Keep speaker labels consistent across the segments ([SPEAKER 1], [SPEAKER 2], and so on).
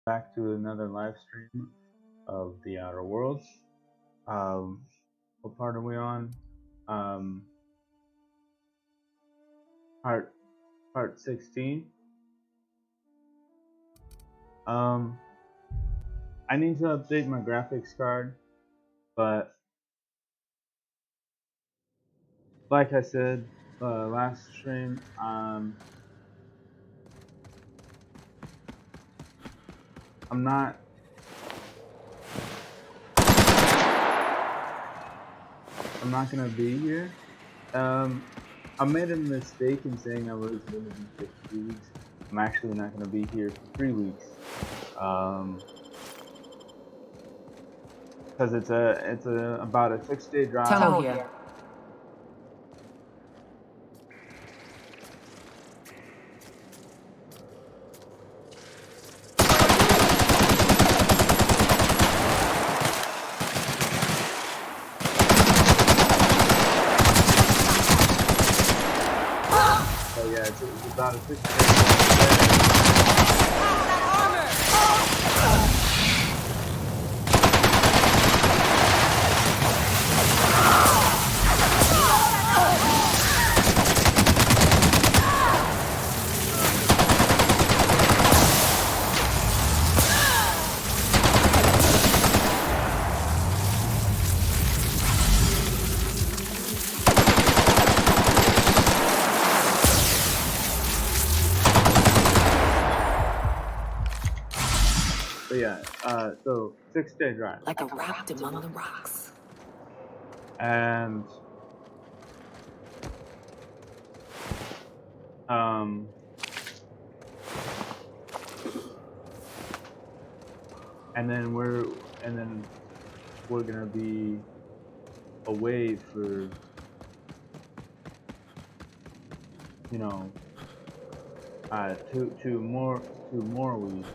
[SPEAKER 1] back to another live stream of The Outer Worlds. What part are we on? Um, part 16. I need to update my graphics card, but like I said last stream, I'm not gonna be here. I made a mistake in saying I was gonna be here for 2 weeks. I'm actually not gonna be here for 3 weeks. Because it's about a 6-day drive.
[SPEAKER 2] Tunnel here.
[SPEAKER 1] So yeah, it's about a 6-day drive. So yeah, so 6-day drive.
[SPEAKER 2] Like a raft among the rocks.
[SPEAKER 1] And and then we're gonna be away for, you know, two more weeks.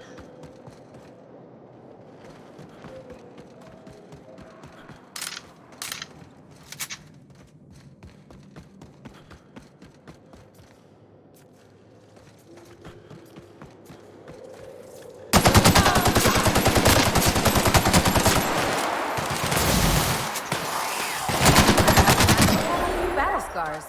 [SPEAKER 2] Battle scars.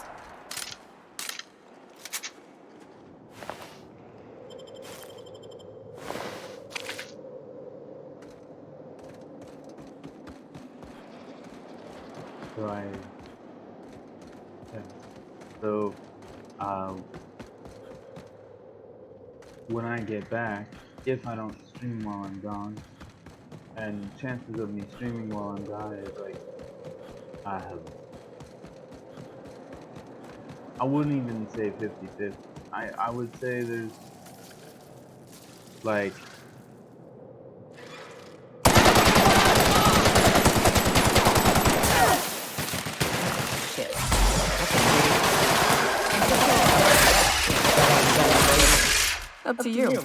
[SPEAKER 2] So when I get back, if I don't stream while I'm gone, and chances of me streaming while I'm gone is like, I wouldn't even say 50-50. I would say there's like Shit. Up to you.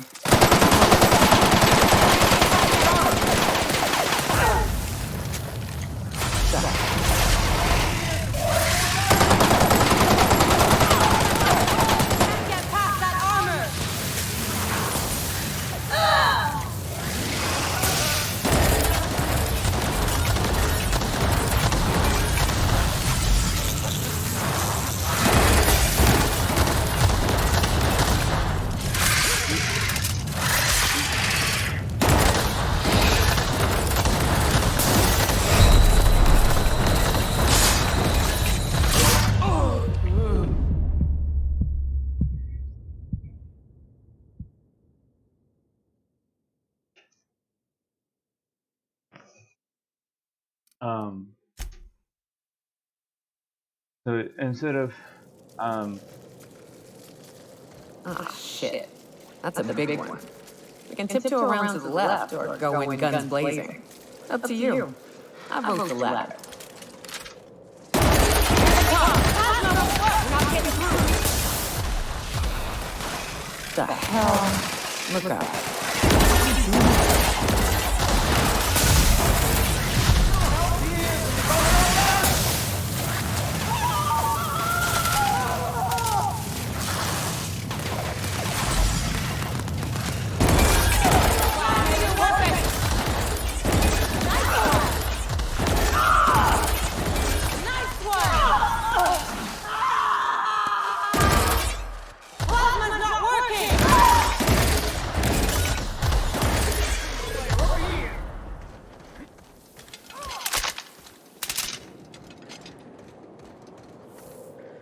[SPEAKER 1] so instead of
[SPEAKER 2] Oh, shit. That's a big one. We can tiptoe around to the left or go in guns blazing. Up to you. I vote the latter. The hell? Look out.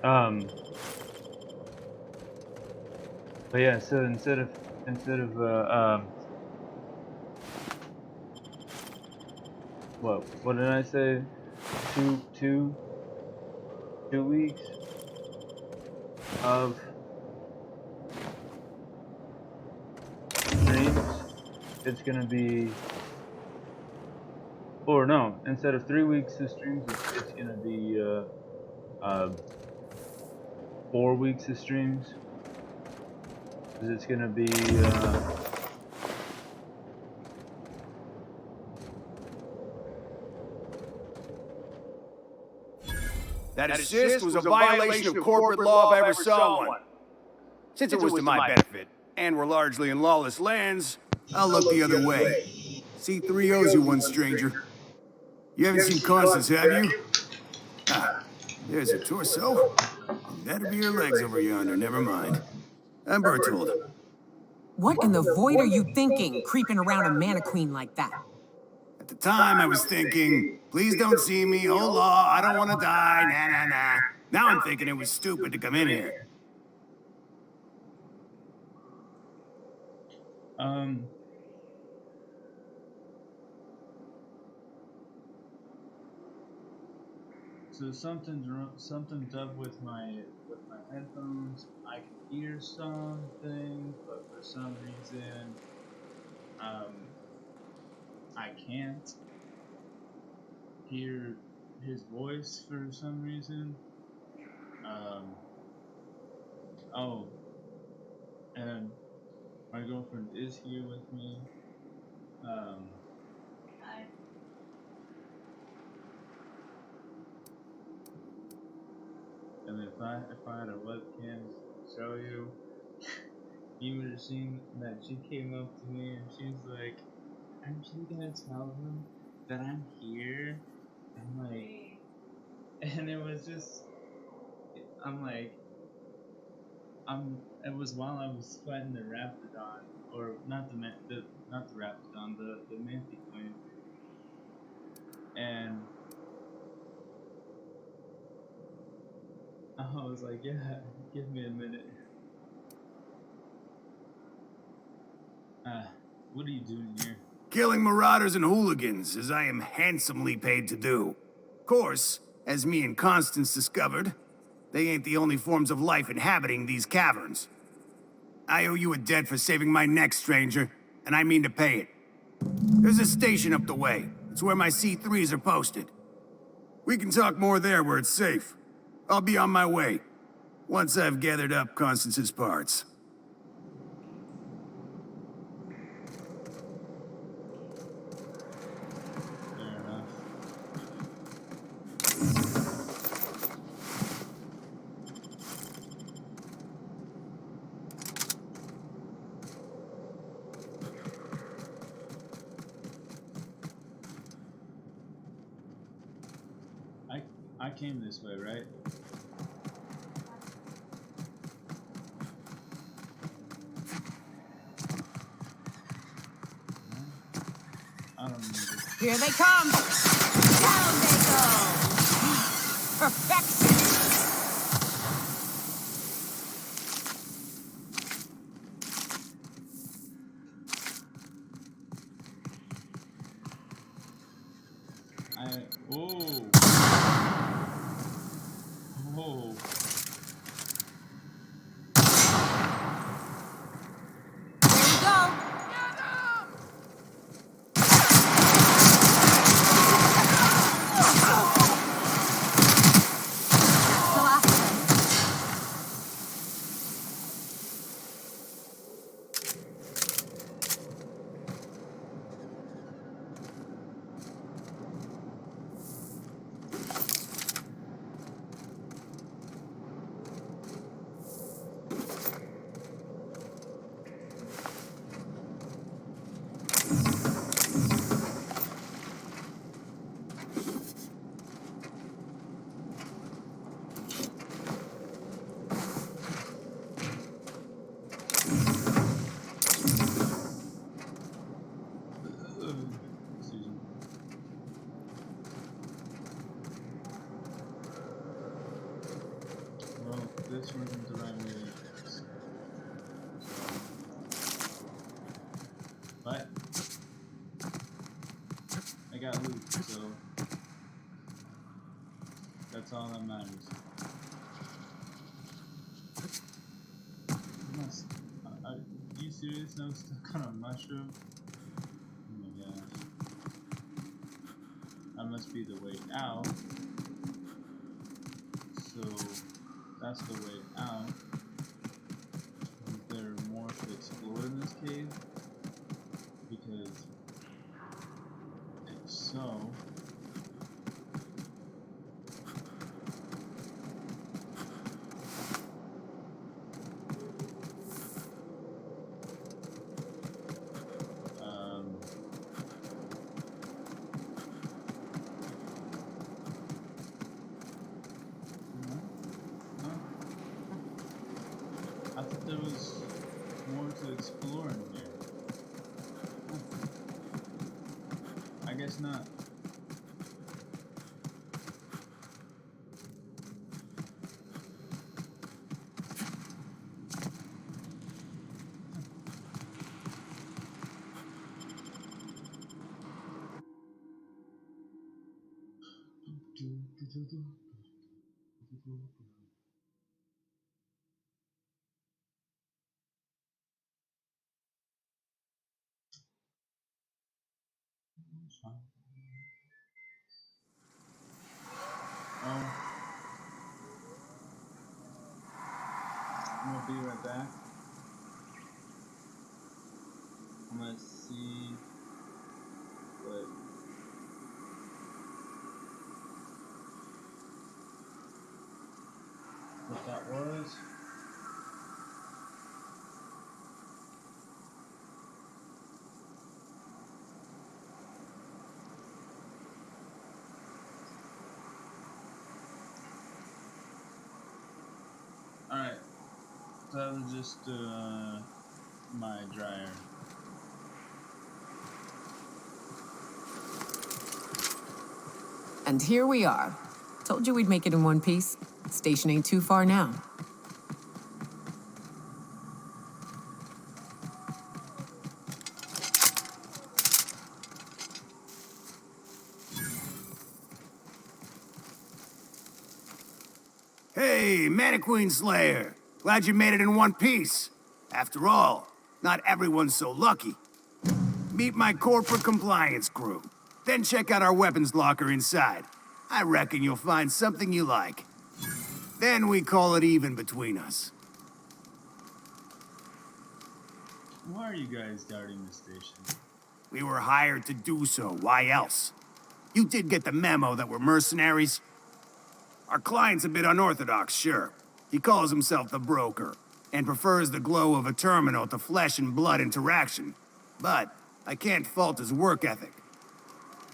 [SPEAKER 2] Um, but yeah, so instead of what did I say? Two weeks of streams. It's gonna be, or no, instead of 3 weeks of streams, it's gonna be 4 weeks of streams. 'Cause it's gonna be
[SPEAKER 3] That assist was a violation of corporate law if I ever saw one. Since it was to my benefit, and we're largely in lawless lands, I'll look the other way. C3 owes you one, stranger. You haven't seen Constance, have you? Ah, there's her torso. And that'll be her legs over yonder, never mind. I'm Bertold.
[SPEAKER 4] What in the void are you thinking, creeping around a Mantiqueen like that?
[SPEAKER 3] At the time, I was thinking, please don't see me, oh law, I don't want to die, nah. Now I'm thinking it was stupid to come in here.
[SPEAKER 2] So something's up with my headphones. I can hear something, but for some reason, I can't hear his voice for some reason. Oh, and my girlfriend is here with me. And if I had a webcam to show you, you would have seen that she came up to me and she's like, "Aren't you gonna tell them that I'm here?" I'm like, and it was just, I'm like, it was while I was fighting the Raptidon, or not the Raptidon, the Mantiqueen, and I was like, yeah, give me a minute. What are you doing here?
[SPEAKER 3] Killing marauders and hooligans, as I am handsomely paid to do. Of course, as me and Constance discovered, they ain't the only forms of life inhabiting these caverns. I owe you a debt for saving my neck, stranger, and I mean to pay it. There's a station up the way. It's where my C3s are posted. We can talk more there where it's safe. I'll be on my way, once I've gathered up Constance's parts.
[SPEAKER 2] Fair enough. I came this way, right? I don't remember.
[SPEAKER 4] Here they come! Down they go! Perfection!
[SPEAKER 2] Oh.
[SPEAKER 4] There we go!
[SPEAKER 2] wasn't the right way to do this. But I got loot, so that's all that matters. Are you serious? I'm stuck on a mushroom? Oh my gosh. That must be the way out. So that's the way out. Is there more to explore in this cave? Because if so, I thought there was more to explore in here. I guess not. I'm gonna be right back. I'm gonna see what that was. Alright, so that was just my dryer.
[SPEAKER 4] And here we are. Told you we'd make it in one piece. Station ain't too far now.
[SPEAKER 3] Hey, Mannequin Slayer. Glad you made it in one piece. After all, not everyone's so lucky. Meet my corporate compliance crew. Then check out our weapons locker inside. I reckon you'll find something you like. Then we call it even between us.
[SPEAKER 2] Why are you guys guarding the station?
[SPEAKER 3] We were hired to do so. Why else? You did get the memo that we're mercenaries? Our client's a bit unorthodox, sure. He calls himself the broker, and prefers the glow of a terminal to flesh and blood interaction. But I can't fault his work ethic.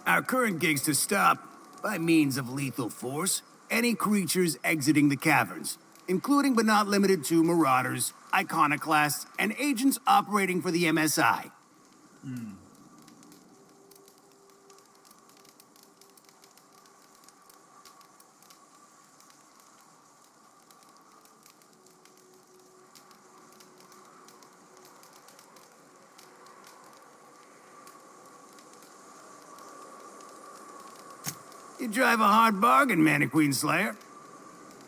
[SPEAKER 3] Our current gig's to stop, by means of lethal force, any creatures exiting the caverns, including but not limited to marauders, iconoclasts, and agents operating for the MSI. You drive a hard bargain, Mannequin Slayer.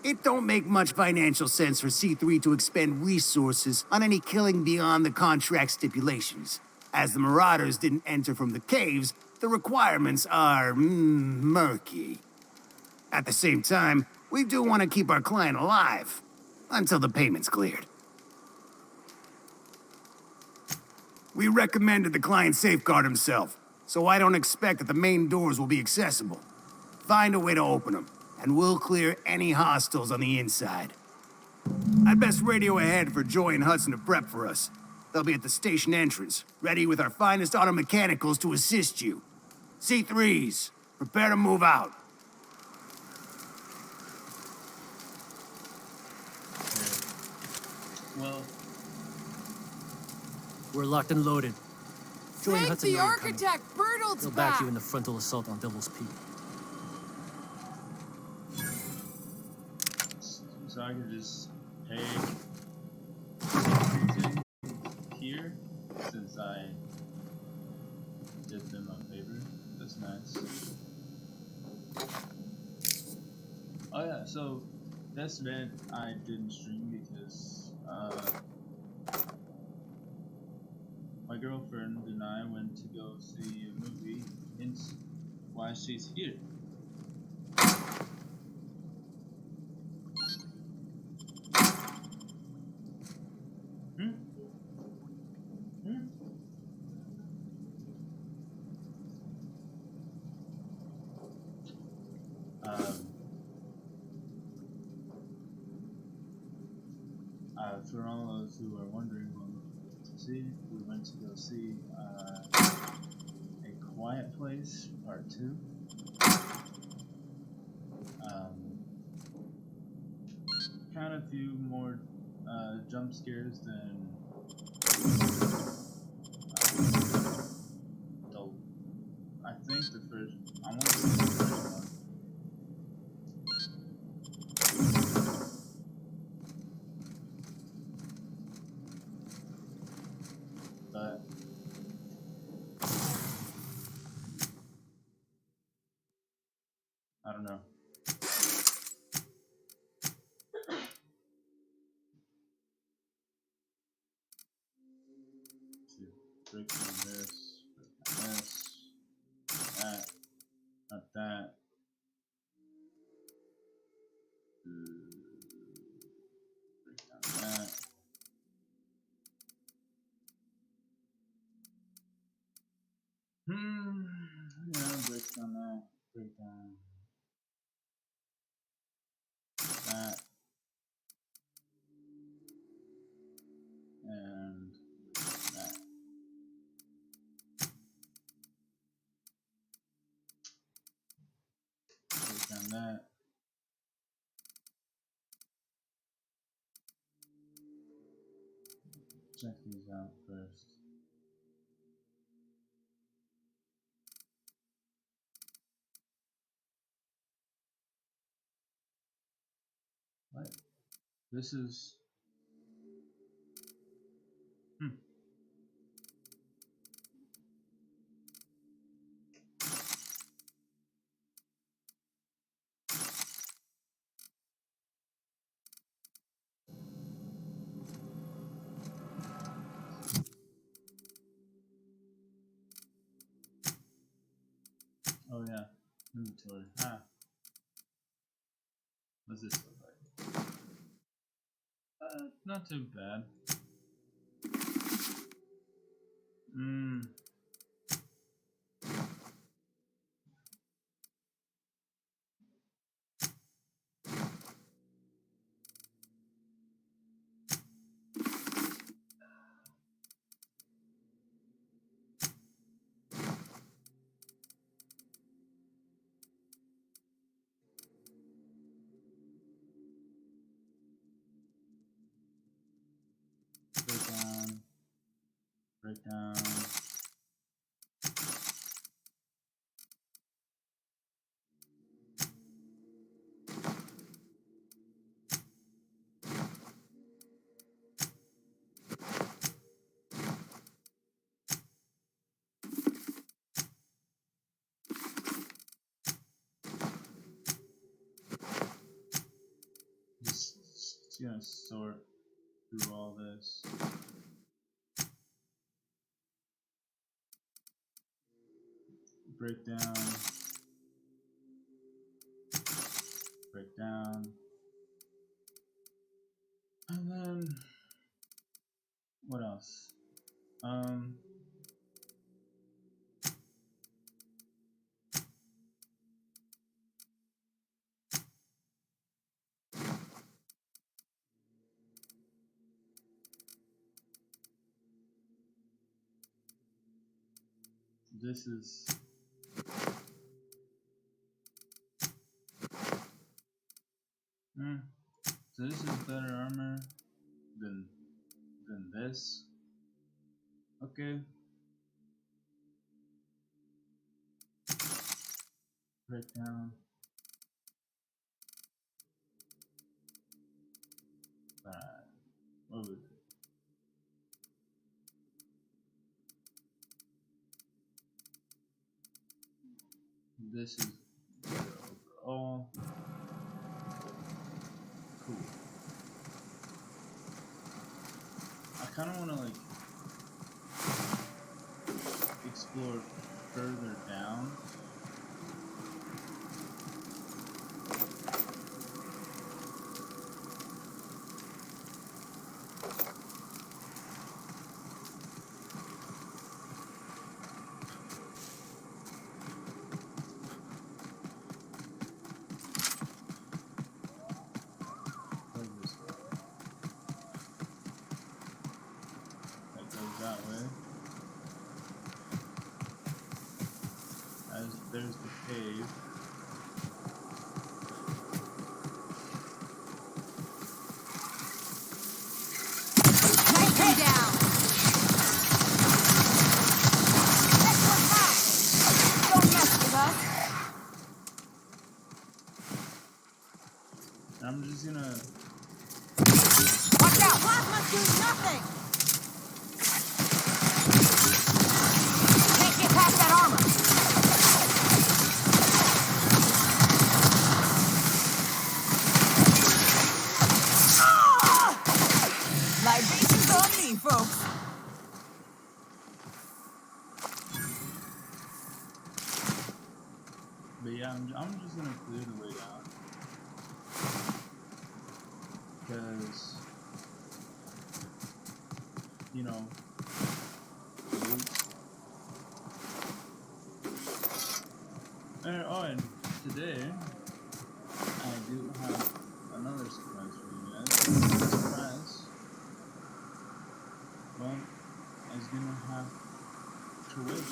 [SPEAKER 3] It don't make much financial sense for C3 to expend resources on any killing beyond the contract stipulations. As the Marauders didn't enter from the caves, the requirements are murky. At the same time, we do want to keep our client alive, until the payment's cleared. We recommended the client safeguard himself, so I don't expect that the main doors will be accessible. Find a way to open them, and we'll clear any hostiles on the inside. I'd best radio ahead for Joy and Hudson to prep for us. They'll be at the station entrance, ready with our finest auto mechanicals to assist you. C3s, prepare to move out.
[SPEAKER 2] Well,
[SPEAKER 5] we're locked and loaded. Joy and
[SPEAKER 6] Thank
[SPEAKER 5] Hudson
[SPEAKER 6] the
[SPEAKER 5] know you're coming.
[SPEAKER 6] architect, Bertolt's
[SPEAKER 5] They'll
[SPEAKER 6] back.
[SPEAKER 5] back you in the frontal assault on Devil's Peak.
[SPEAKER 2] so I could just Hey, something here since I did them a favor. That's nice. Oh yeah, so that's event I didn't stream because my girlfriend and I went to go see a movie, hence why she's here. Hmm? Hmm? Um, for all those who are wondering what movie we went to see, we went to go see A Quiet Place Part 2. Kind of few more jump scares than the, I think the first, I want to say the first one. But I don't know. To break down this, that, not that. Break down that. Yeah, break down that. Break down that. And that. Break down that. Check these out first. What? This is. Oh yeah, inventory. What's this look like? Not too bad. Breakdown. Breakdown. Just gonna sort through all this. Breakdown. Breakdown. And then what else? This is so this is better armor than this. Okay. Breakdown. Alright. What was it? This is the overall. Cool. I kind of want to like explore further down. That way. As there's the cave.
[SPEAKER 6] Take him down. This one's out. Don't mess with us.
[SPEAKER 2] I'm just gonna.
[SPEAKER 6] Watch out! Plasma's doing nothing. Can't get past that armor.
[SPEAKER 4] Libations on me, folks.
[SPEAKER 2] But yeah, I'm just gonna clear the way down. Because, you know, and today, I do have another surprise for you guys. Surprise. But I was gonna have to wait.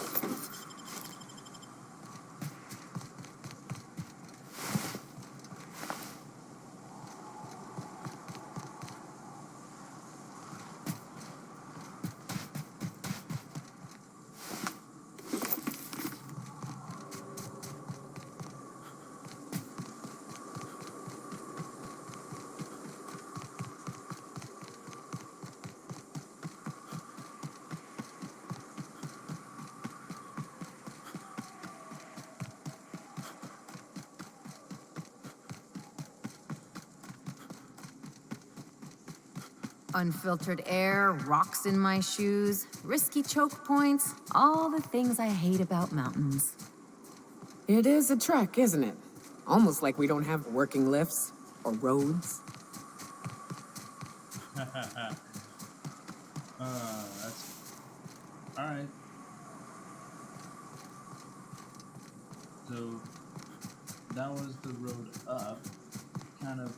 [SPEAKER 6] Unfiltered air, rocks in my shoes, risky choke points, all the things I hate about mountains.
[SPEAKER 4] It is a trek, isn't it? Almost like we don't have working lifts or roads.
[SPEAKER 2] That's alright. So that was the road up. Kind of.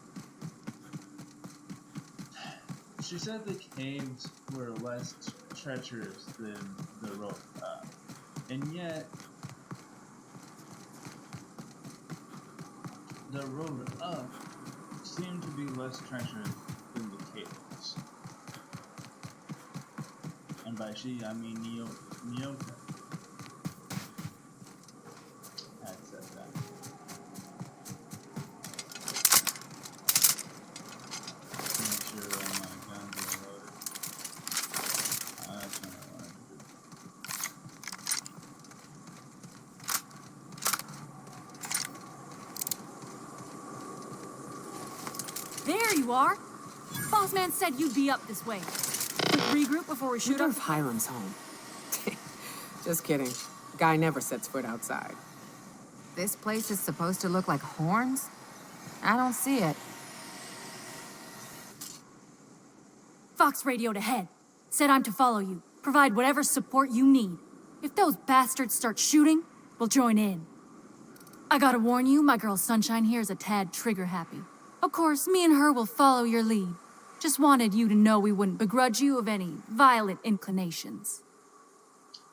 [SPEAKER 2] She said the caves were less treacherous than the road up, and yet the road up seemed to be less treacherous than the caves. And by she, I mean Nyoka. Had said that. Make sure all my guns are loaded. That's what I wanted to do.
[SPEAKER 7] There you are. Boss man said you'd be up this way. Quick regroup before we shoot
[SPEAKER 4] Rudolph
[SPEAKER 7] up.
[SPEAKER 4] Highland's home. Just kidding. Guy never sets foot outside.
[SPEAKER 6] This place is supposed to look like horns? I don't see it.
[SPEAKER 7] Fox radioed ahead. Said I'm to follow you. Provide whatever support you need. If those bastards start shooting, we'll join in. I gotta warn you, my girl Sunshine here is a tad trigger happy. Of course, me and her will follow your lead. Just wanted you to know we wouldn't begrudge you of any violent inclinations.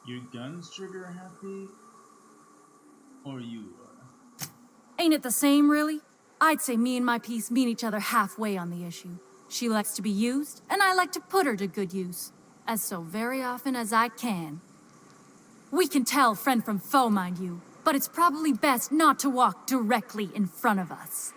[SPEAKER 2] Your gun's trigger happy? Or you are?
[SPEAKER 7] Ain't it the same, really? I'd say me and my piece meet each other halfway on the issue. She likes to be used, and I like to put her to good use. As so very often as I can. We can tell friend from foe, mind you, but it's probably best not to walk directly in front of us.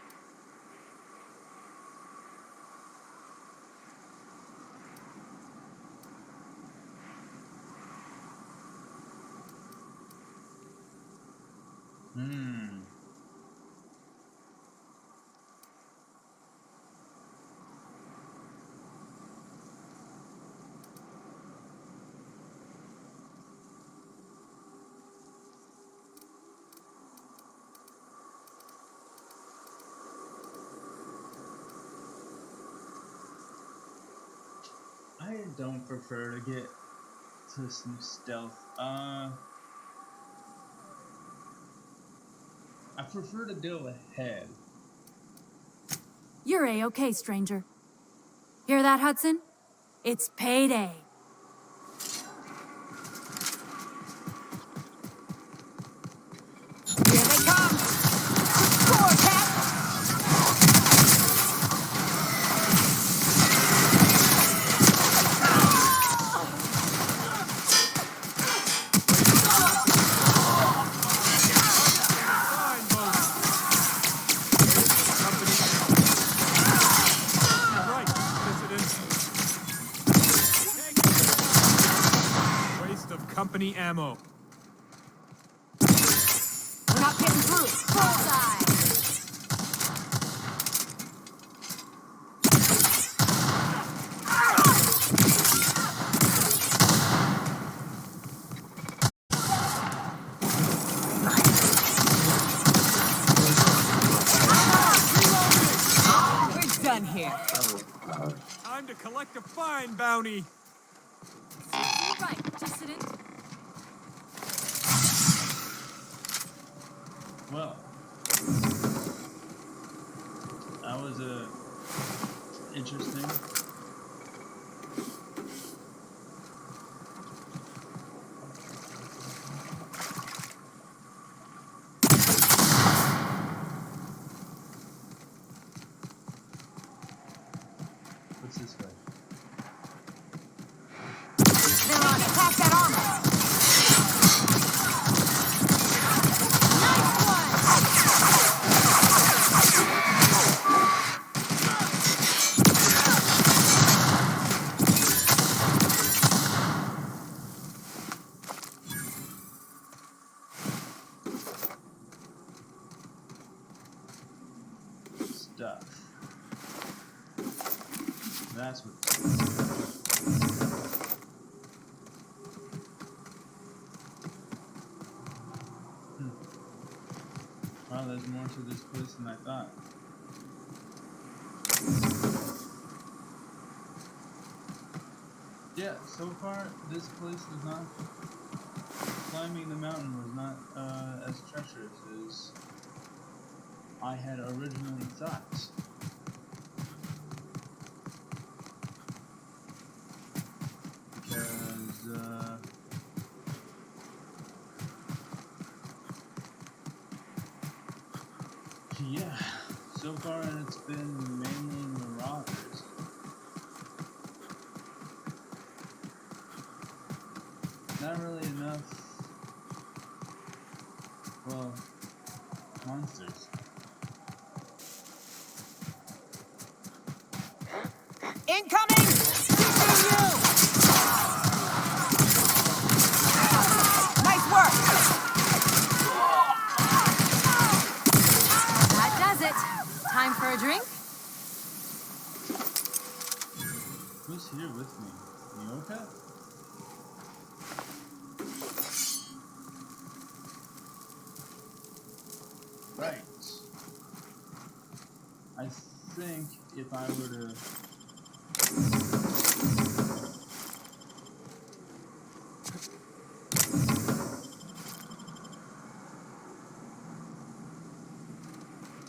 [SPEAKER 2] Hmm. I don't prefer to get to some stealth. I prefer to deal ahead.
[SPEAKER 7] You're A-okay, stranger. Hear that, Hudson? It's payday.
[SPEAKER 4] Here they come! Score, Cat!
[SPEAKER 8] Fine, Bones. Company. Right, dissident. Waste of company ammo.
[SPEAKER 4] We're not getting through.
[SPEAKER 6] Bullseye!
[SPEAKER 4] We're done here.
[SPEAKER 8] Time to collect a fine bounty.
[SPEAKER 7] Right, dissident.
[SPEAKER 2] Well, that was interesting. What's this way?
[SPEAKER 4] They're on it. Pass that armor.
[SPEAKER 2] Stuff. That's what. Wow, there's more to this place than I thought. Yeah, so far this place was not. Climbing the mountain was not as treacherous as I had originally thought. Because, yeah, so far it's been mainly marauders. Not really enough, well, monsters.
[SPEAKER 4] Incoming! Shooting you! Nice work!
[SPEAKER 6] That does it. Time for a drink?
[SPEAKER 2] Who's here with me? Nyoka? Right. I think if I were to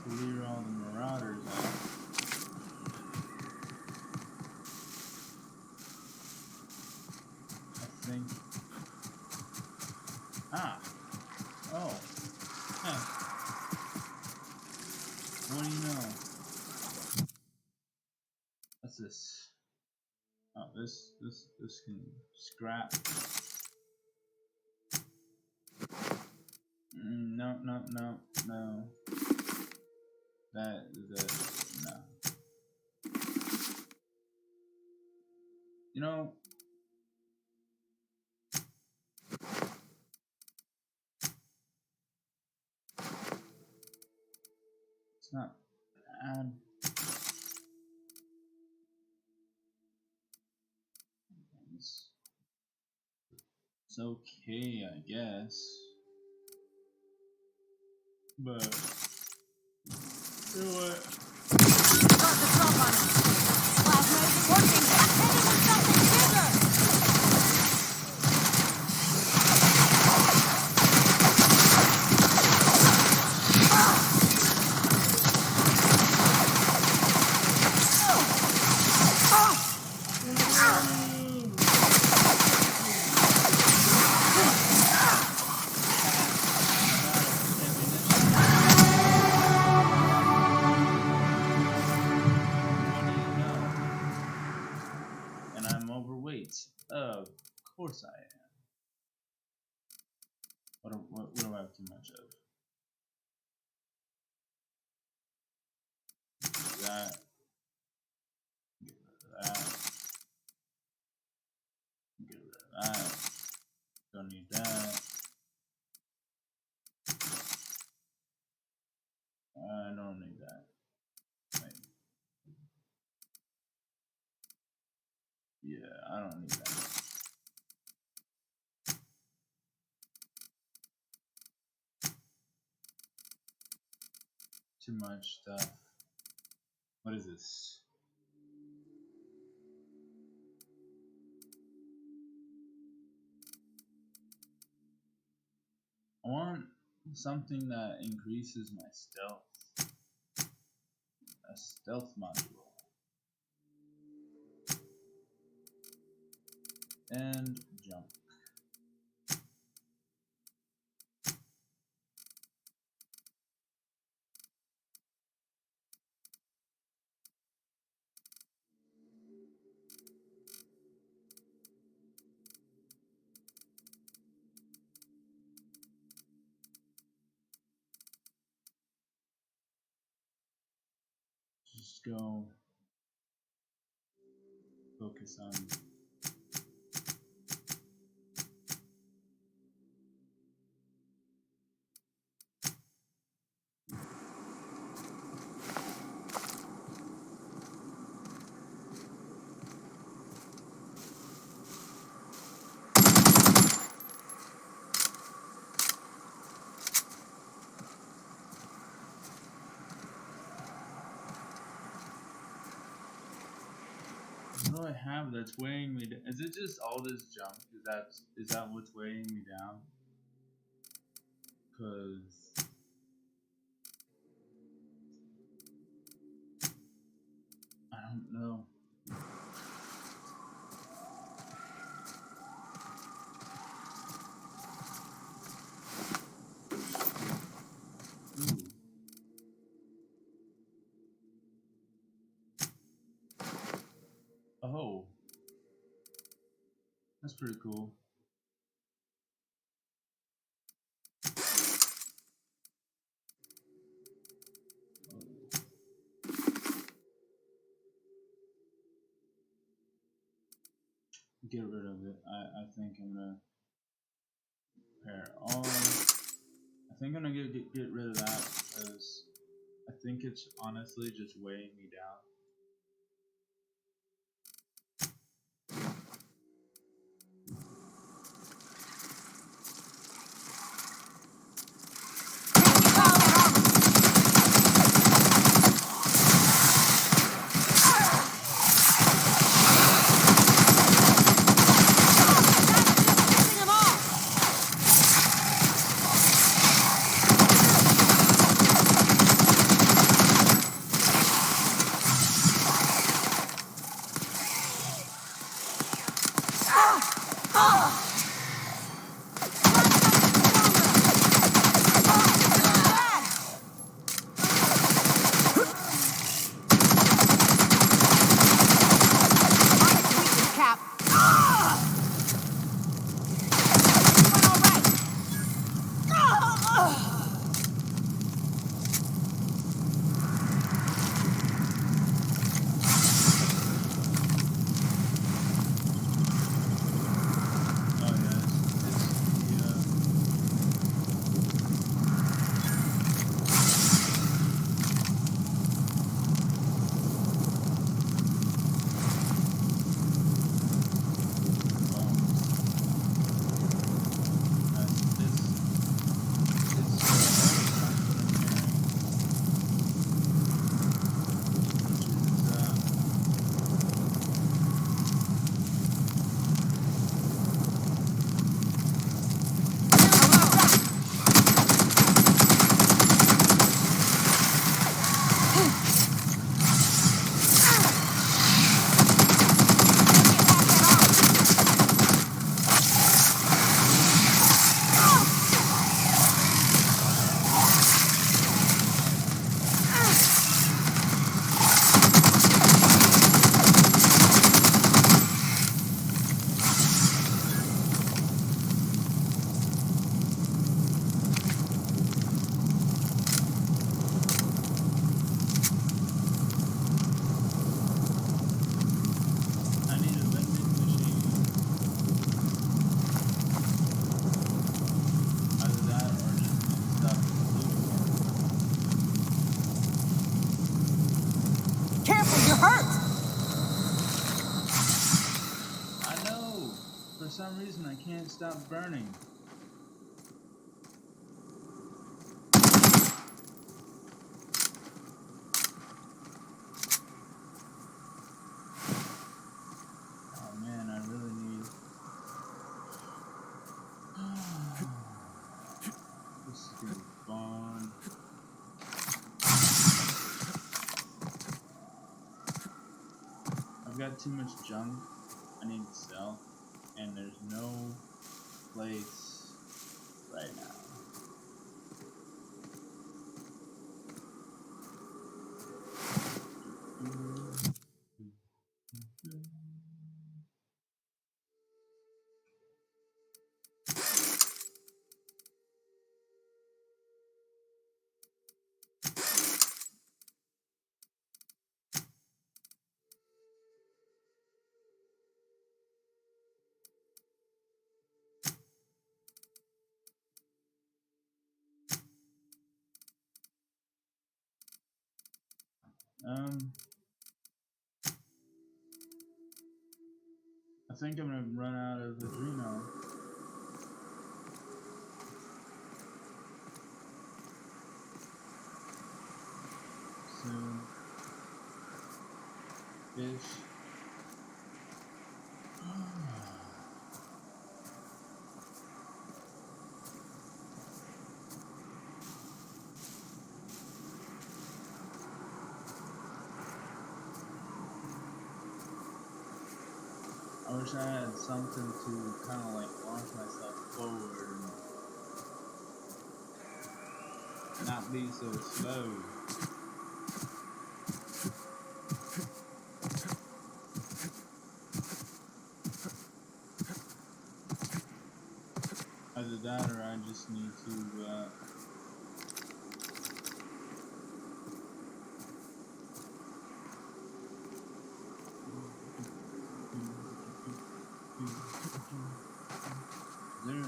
[SPEAKER 2] clear all the marauders out, I think. Ah. Oh. Huh. What do you know? What's this? Oh, this can scrap. No. No. You know, It's not bad. It's okay, I guess. But you know what?
[SPEAKER 7] Start the drop on it. Plasma is working. Hit it with something bigger.
[SPEAKER 2] And I'm overweight. Of course I am. What do I have too much of? That. Get rid of that. Get rid of that. Don't need that. I don't need that. Wait. Yeah, I don't need that. Too much stuff. What is this? I want something that increases my stealth. A stealth module. And jump. Just go focus on what do I have that's weighing me down? Is it just all this junk? Is that what's weighing me down? Cause I don't know. Ooh. Oh, that's pretty cool. Get rid of it. I think I'm gonna repair all. I think I'm gonna get rid of that because I think it's honestly just weighing me down. some reason I can't stop burning. Oh man, I really need... This is gonna be fun. I've got too much junk I need to sell, and there's no place right now. I think I'm gonna run out of Adreno. Soon. Ish. I wish I had something to kind of like launch myself forward and not be so slow. Either that or I just need to there.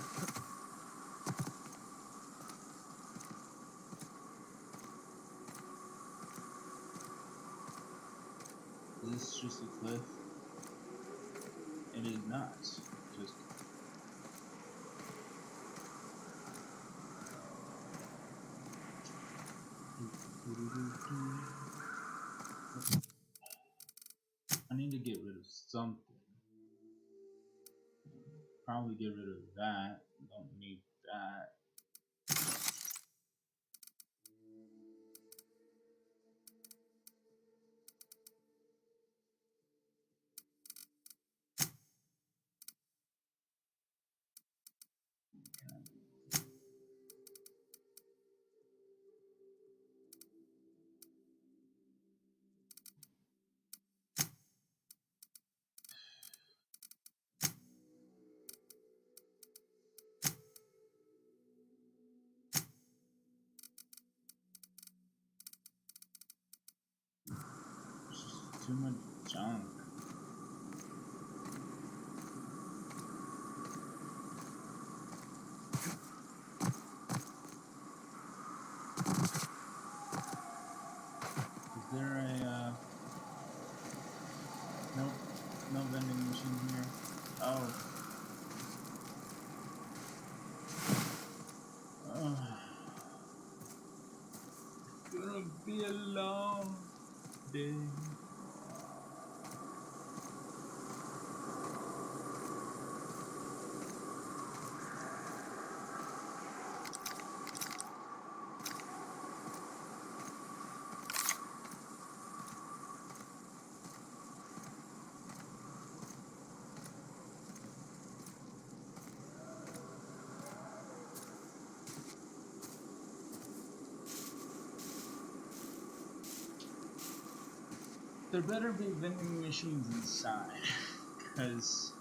[SPEAKER 2] Is this just a cliff? It is not. Just I need to get rid of something. Probably get rid of that. Don't need that. There's just too much junk. Is there a nope, no vending machine here. Oh. It's gonna be a long day. There better be vending machines inside, because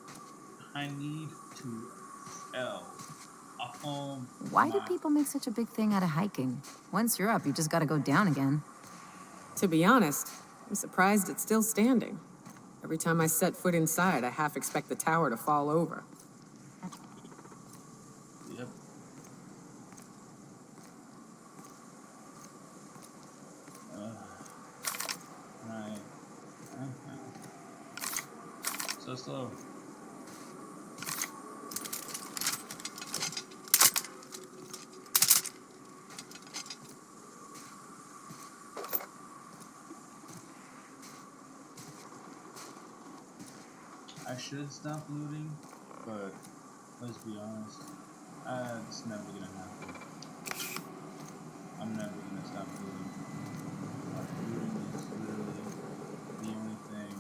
[SPEAKER 2] I need to sell a home.
[SPEAKER 6] Why do people make such a big thing out of hiking? Once you're up, you just gotta go down again.
[SPEAKER 4] To be honest, I'm surprised it's still standing. Every time I set foot inside, I half expect the tower to fall over.
[SPEAKER 2] Yep. Right. So slow. I should stop looting, but let's be honest, it's never gonna happen. I'm never gonna stop looting. Like, looting is literally the only thing.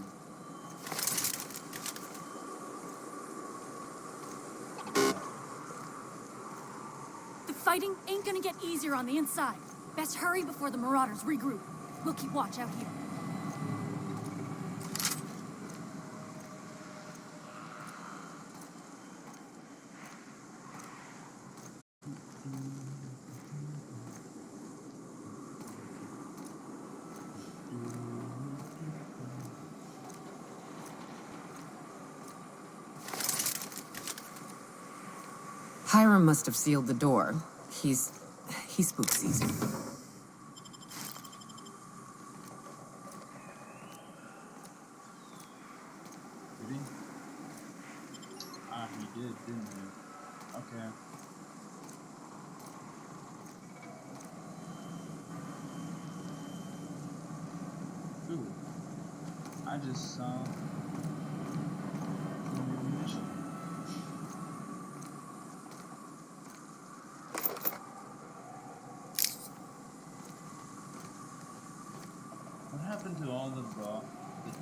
[SPEAKER 7] The fighting ain't gonna get easier on the inside. Best hurry before the Marauders regroup. We'll keep watch out here.
[SPEAKER 4] Hiram must have sealed the door. He's spook season.
[SPEAKER 2] Did he? Ah, he did, didn't he? Okay. Ooh. I just saw ammunition. What happened to all the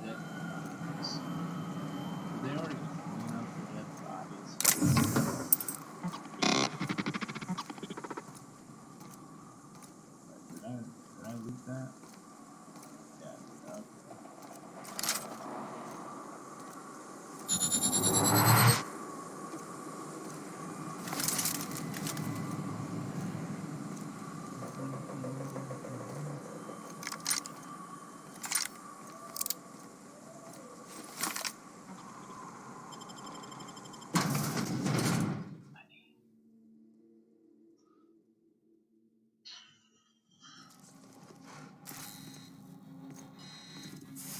[SPEAKER 2] dead bodies? Did they already clean up the dead bodies? Did I loot that? Yeah, okay.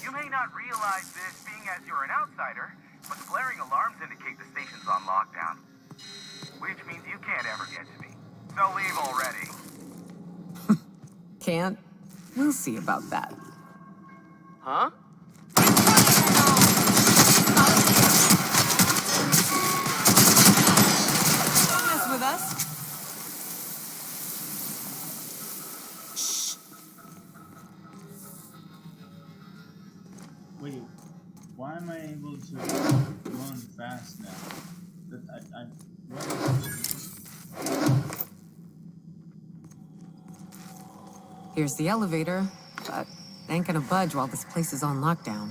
[SPEAKER 9] You may not realize this being as you're an outsider, but flaring alarms indicate the station's on lockdown. Which means you can't ever get to me. So leave already.
[SPEAKER 4] Can't? We'll see about that.
[SPEAKER 9] Huh?
[SPEAKER 4] Don't mess with us.
[SPEAKER 2] Wait, why am I able to run fast now? What is
[SPEAKER 4] Here's the elevator, but ain't gonna budge while this place is on lockdown.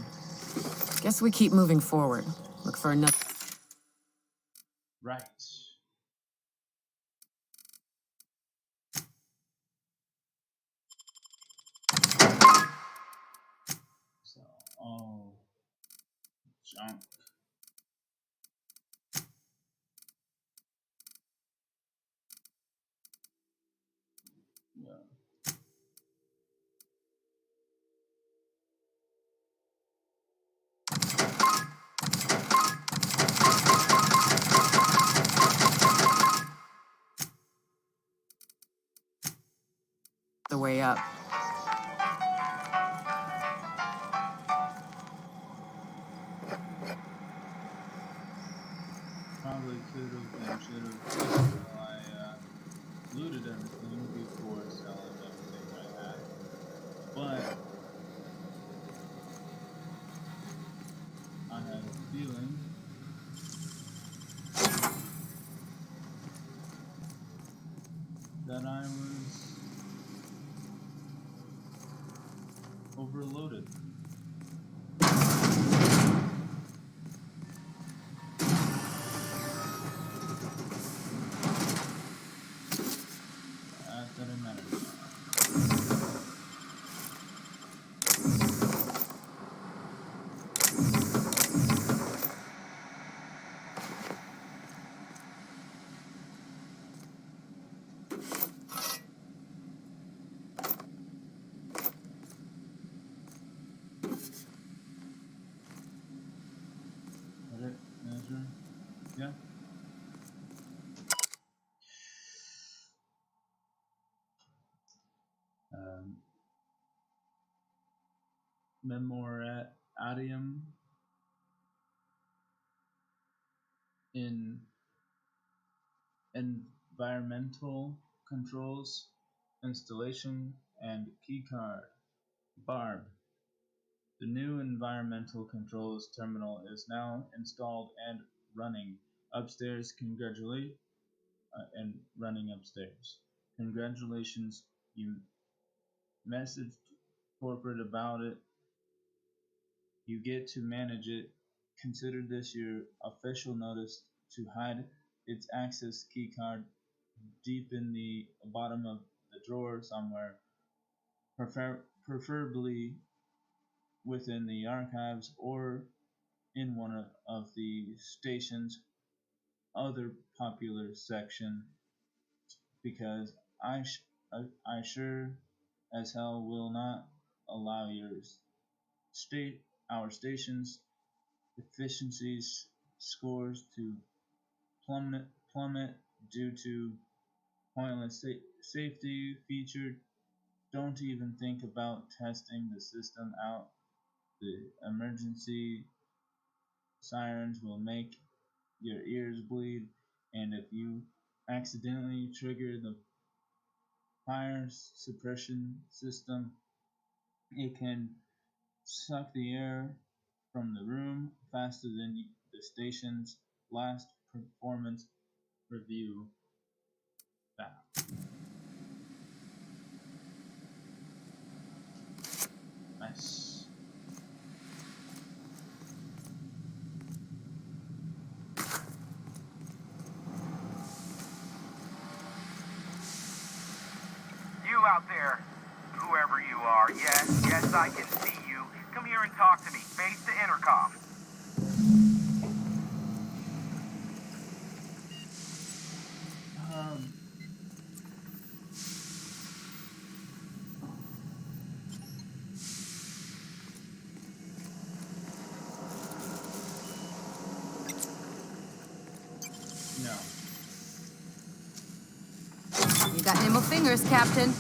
[SPEAKER 4] Guess we keep moving forward. Look for another.
[SPEAKER 2] right? So, oh, junk. Yeah.
[SPEAKER 4] The way up.
[SPEAKER 2] Probably could have and should have waited until I looted everything before selling everything I had. But I had a feeling that I was overloaded. That doesn't matter. Edit, measure, yeah. Memoratium in environmental controls, installation, and keycard. Barb. The new environmental controls terminal is now installed and running upstairs. And running upstairs. Congratulations, you messaged corporate about it. You get to manage it. Consider this your official notice to hide its access keycard deep in the bottom of the drawer somewhere, preferably within the archives or in one of the station's other popular section, because I sure as hell will not allow our station's efficiencies scores to plummet due to pointless safety feature. Don't even think about testing the system out. The emergency sirens will make your ears bleed, and if you accidentally trigger the fire suppression system, it can suck the air from the room faster than the station's last performance review found. Nice.
[SPEAKER 9] You out there, whoever you are, yes, I can see you. Come here and talk to me, face the intercom.
[SPEAKER 2] No.
[SPEAKER 6] You got nimble fingers, Captain.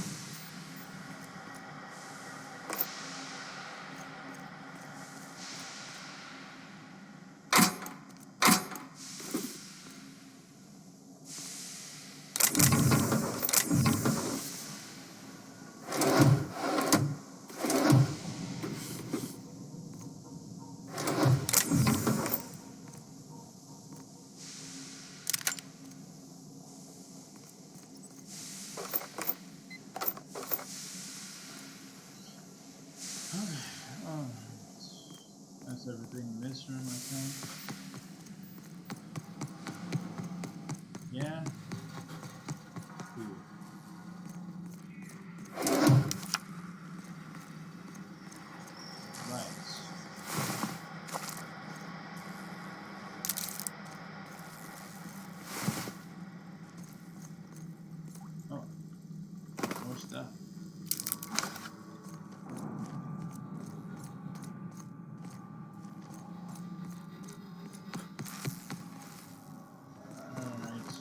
[SPEAKER 2] Oh, that's everything in this room, I think. Yeah. Cool. Right. Oh, more stuff. Alright.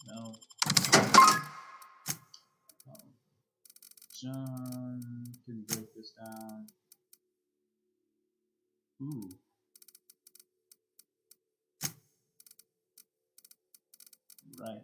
[SPEAKER 2] No. Oh. John can break this down. Ooh. Right.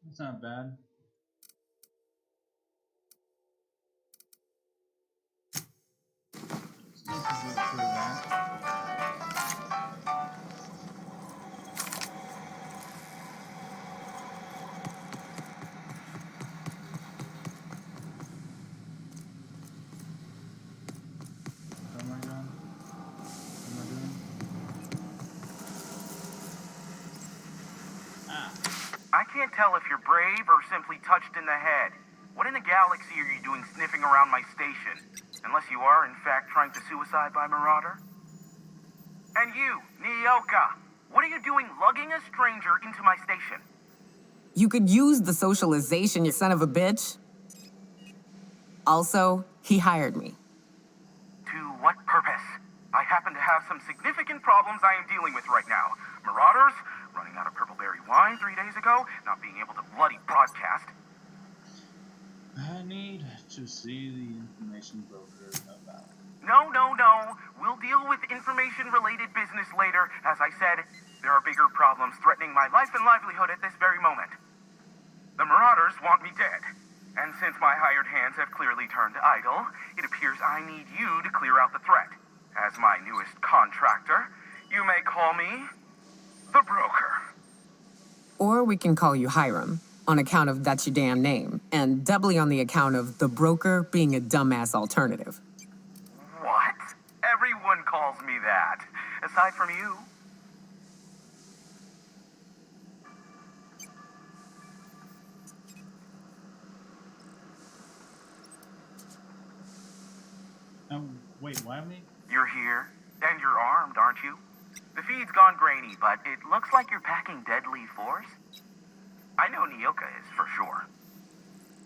[SPEAKER 2] That's not bad. Still can go through that. What am I doing? What am I doing?
[SPEAKER 9] can't tell if you're brave or simply touched in the head. What in the galaxy are you doing sniffing around my station? Unless you are, in fact, trying to suicide by Marauder? And you, Nyoka, what are you doing lugging a stranger into my station?
[SPEAKER 4] You could use the socialization, you son of a bitch. Also, he hired me.
[SPEAKER 9] To what purpose? I happen to have some significant problems I am dealing with right now. Marauders, running out of purple-berry wine 3 days ago, not being able to bloody broadcast.
[SPEAKER 2] I need to see the information broker about.
[SPEAKER 9] No. We'll deal with information-related business later. As I said, there are bigger problems threatening my life and livelihood at this very moment. The Marauders want me dead. And since my hired hands have clearly turned idle, it appears I need you to clear out the threat. As my newest contractor, you may call me the Broker.
[SPEAKER 4] Or we can call you Hiram, on account of that's your damn name, and doubly on the account of the Broker being a dumbass alternative.
[SPEAKER 9] What? Everyone calls me that. Aside from you.
[SPEAKER 2] Wait, why me?
[SPEAKER 9] You're here, and you're armed, aren't you? The feed's gone grainy, but it looks like you're packing deadly force. I know Nyoka is, for sure.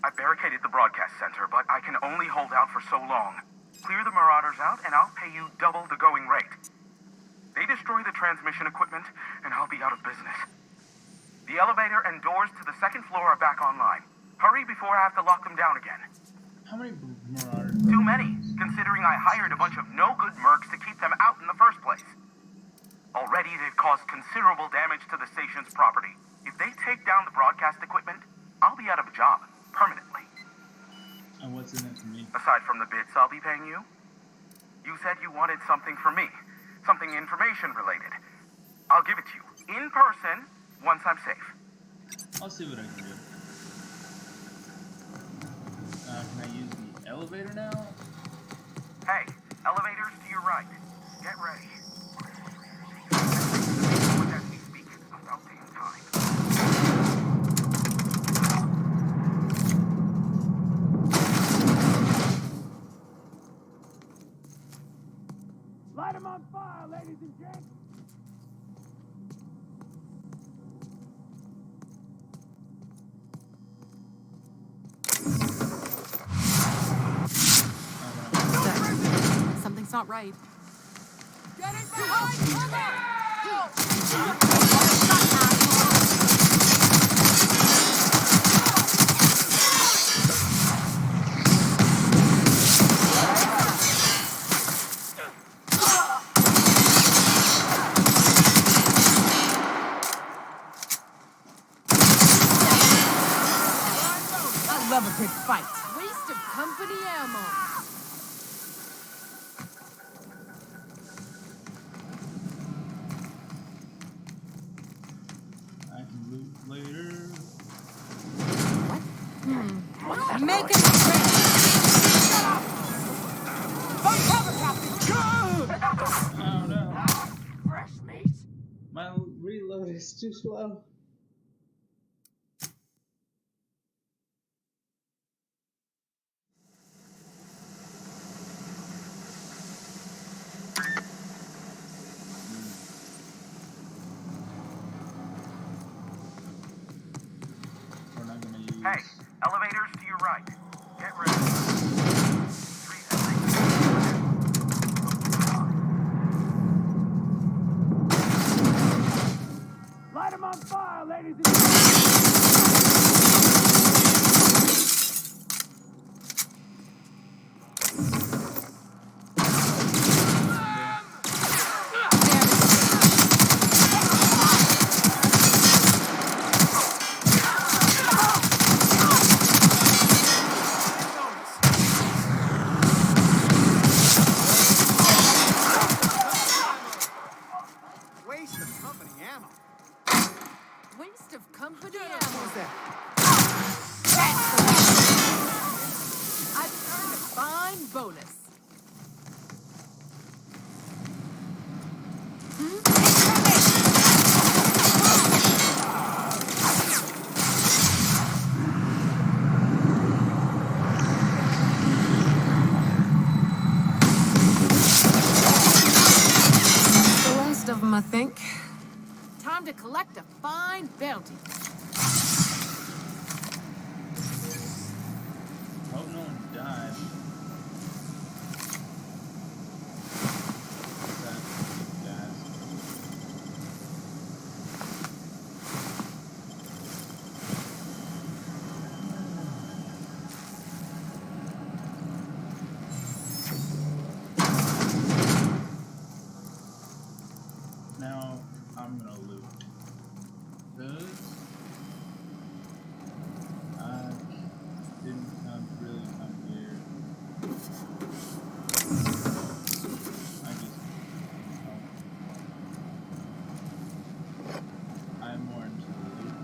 [SPEAKER 9] I barricaded the broadcast center, but I can only hold out for so long. Clear the Marauders out, and I'll pay you double the going rate. They destroy the transmission equipment, and I'll be out of business. The elevator and doors to the second floor are back online. Hurry before I have to lock them down again.
[SPEAKER 2] How many Marauders?
[SPEAKER 9] Too many, considering I hired a bunch of no-good mercs to keep them out in the first place. Already, they've caused considerable damage to the station's property. If they take down the broadcast equipment, I'll be out of a job, permanently.
[SPEAKER 2] And what's in it for me?
[SPEAKER 9] Aside from the bits I'll be paying you, you said you wanted something from me. Something information-related. I'll give it to you, in person, once I'm safe.
[SPEAKER 2] I'll see what I can do. Can I use the elevator now?
[SPEAKER 9] Hey, elevators to your right. Get ready. As we speak, about damn time.
[SPEAKER 3] Light 'em on fire, ladies and gents!
[SPEAKER 6] Something's not right.
[SPEAKER 7] Getting behind cover!
[SPEAKER 4] I love a good fight.
[SPEAKER 6] Waste of company ammo.
[SPEAKER 2] I can loot later.
[SPEAKER 6] Make it quick.
[SPEAKER 2] Oh no. Fresh meat. My reload is too slow. We're not gonna use.
[SPEAKER 9] Hey, elevators to your right. Get ready.
[SPEAKER 3] Light 'em on fire, ladies and gentlemen!
[SPEAKER 8] Waste of company ammo.
[SPEAKER 6] Waste of company ammo. I've earned a fine bonus. Loyalty.
[SPEAKER 2] Hope no one died. That gas. Now I'm gonna loot. Good. I didn't really come here. I just I'm more into the loot.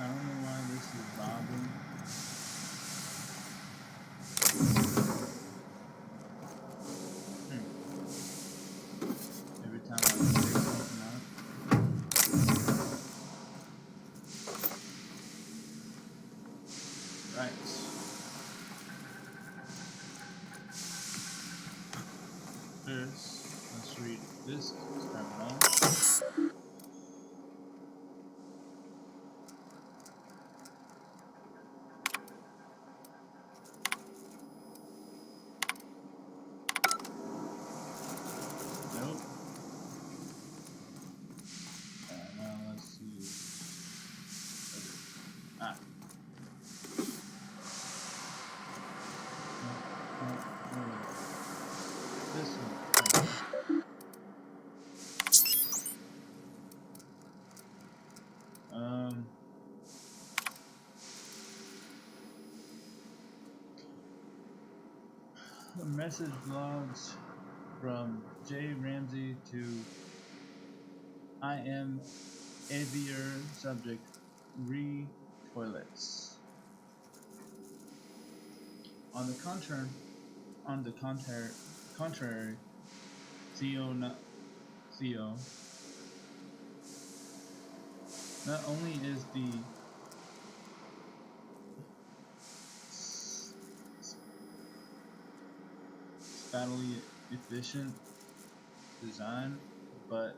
[SPEAKER 2] I don't know why this is bobbing. Every time I pick something up. Right. First, let's read this terminal. Nope. Now let's see. Ah. This one. Message logs from J. Ramsey to I am Avier subject toilets. On the contrary, Theo not only is the spatially efficient design, but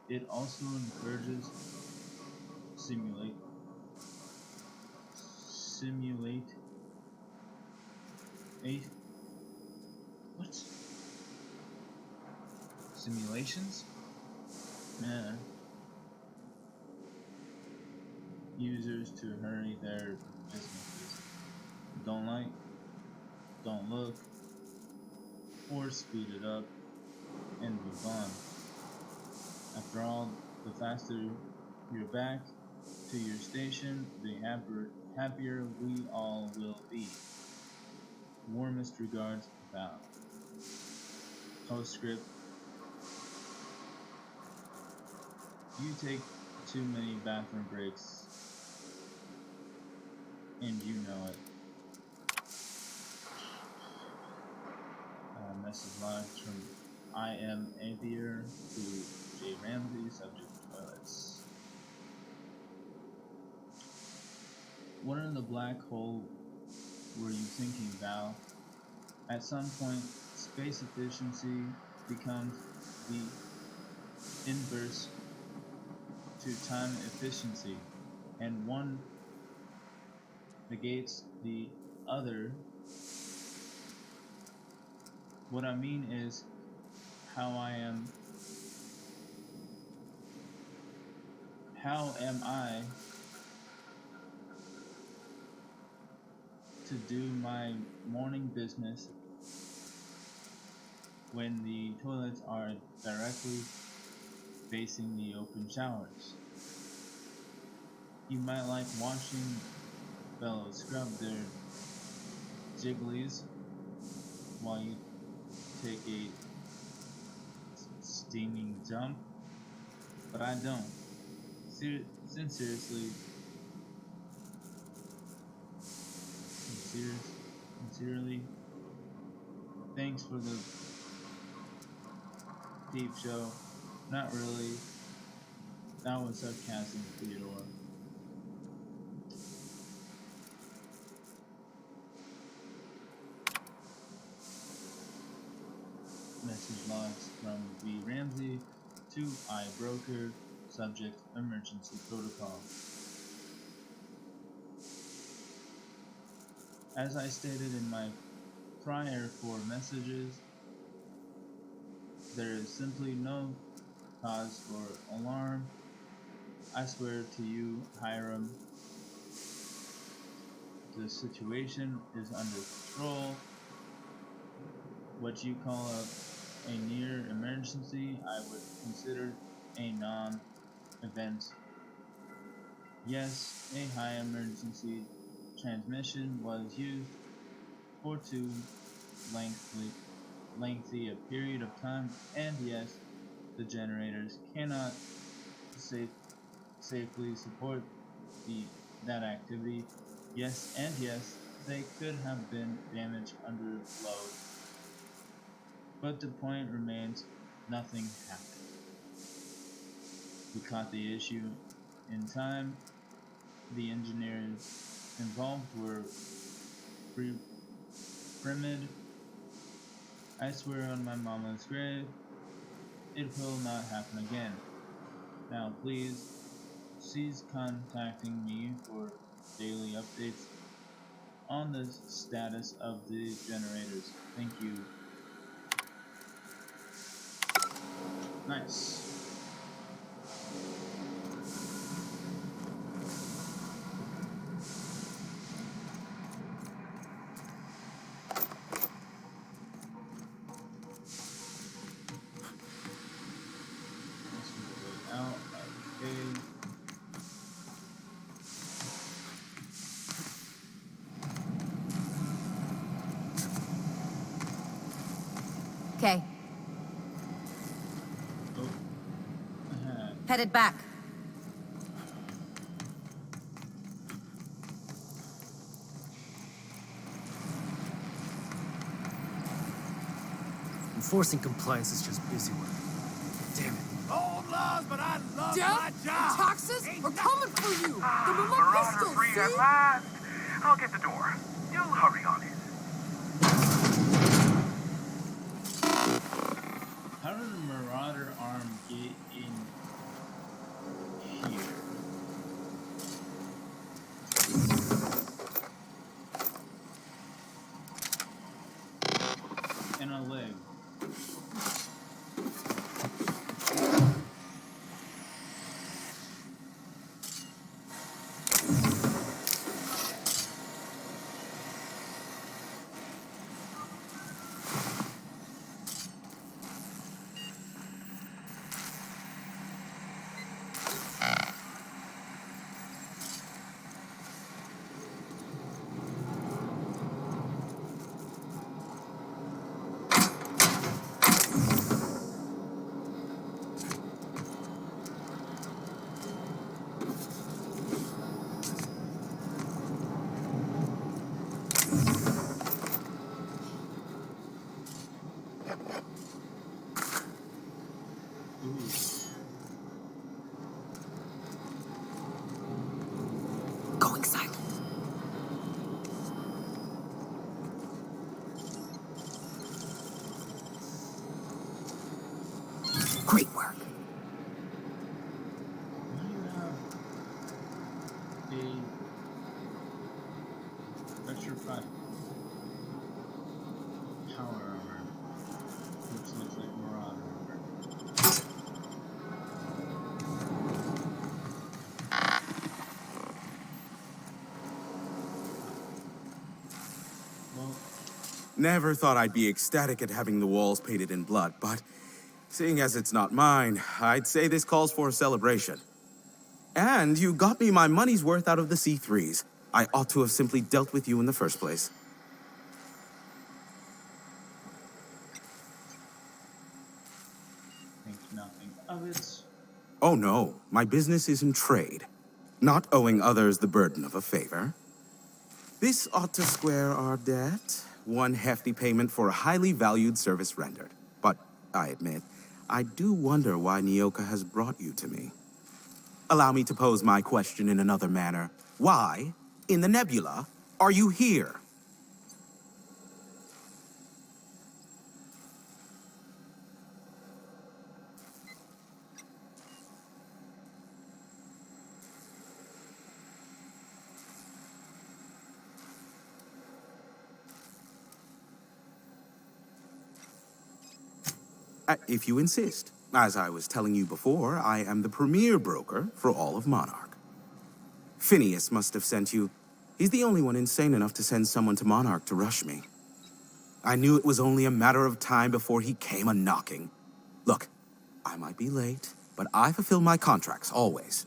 [SPEAKER 2] it also encourages simulate simulations? Yeah. Users to hurry their businesses. Don't like don't look, or speed it up and move on. After all, the faster you're back to your station, the happier we all will be. Warmest regards, Val. Postscript. You take too many bathroom breaks, and you know it. Message lodged from I am Avier to J. Ramsey, subject toilets. What in the black hole were you thinking, Val? At some point, space efficiency becomes the inverse to time efficiency, and one negates the other. What I mean is, how am I to do my morning business when the toilets are directly facing the open showers? You might like watching fellows scrub their jigglies while you take a steaming dump, but I don't. Sincerely, thanks for the peep show. Not really. That was sarcasm, Theodore. Message logs from V. Ramsey to iBroker, subject emergency protocol. As I stated in my prior 4 messages, there is simply no cause for alarm. I swear to you, Hiram, the situation is under control. What you call a near emergency, I would consider a non-event. Yes, a high emergency transmission was used for too lengthy a period of time, and yes, the generators cannot safely support that activity. Yes, and yes, they could have been damaged under load. But the point remains, nothing happened. We caught the issue in time. The engineers involved were primid. I swear on my mama's grave, it will not happen again. Now please, cease contacting me for daily updates on the status of the generators. Thank you. Nice.
[SPEAKER 6] Okay. Headed back.
[SPEAKER 5] Enforcing compliance is just busy work. Damn it.
[SPEAKER 3] Old laws, but I love
[SPEAKER 4] Jeff,
[SPEAKER 3] my
[SPEAKER 4] the
[SPEAKER 3] job.
[SPEAKER 4] Toxes are coming for you. Give them a
[SPEAKER 9] Marauder
[SPEAKER 4] pistol,
[SPEAKER 9] free
[SPEAKER 4] see?
[SPEAKER 9] at last. I'll get the door. You hurry on in.
[SPEAKER 2] How did the Marauder arm get in here? And a leg.
[SPEAKER 4] Great work.
[SPEAKER 2] You have a electrified power armor, which looks like Marauder armor. Well,
[SPEAKER 10] Never thought I'd be ecstatic at having the walls painted in blood, but seeing as it's not mine, I'd say this calls for a celebration. And you got me my money's worth out of the C3s. I ought to have simply dealt with you in the first place.
[SPEAKER 2] think nothing of it.
[SPEAKER 10] Oh no, my business is in trade, not owing others the burden of a favor. This ought to square our debt. One hefty payment for a highly valued service rendered. But I admit, I do wonder why Nyoka has brought you to me. Allow me to pose my question in another manner. Why, in the nebula, are you here? If you insist. As I was telling you before, I am the premier broker for all of Monarch. Phineas must have sent you. He's the only one insane enough to send someone to Monarch to rush me. I knew it was only a matter of time before he came a-knocking. Look, I might be late, but I fulfill my contracts, always.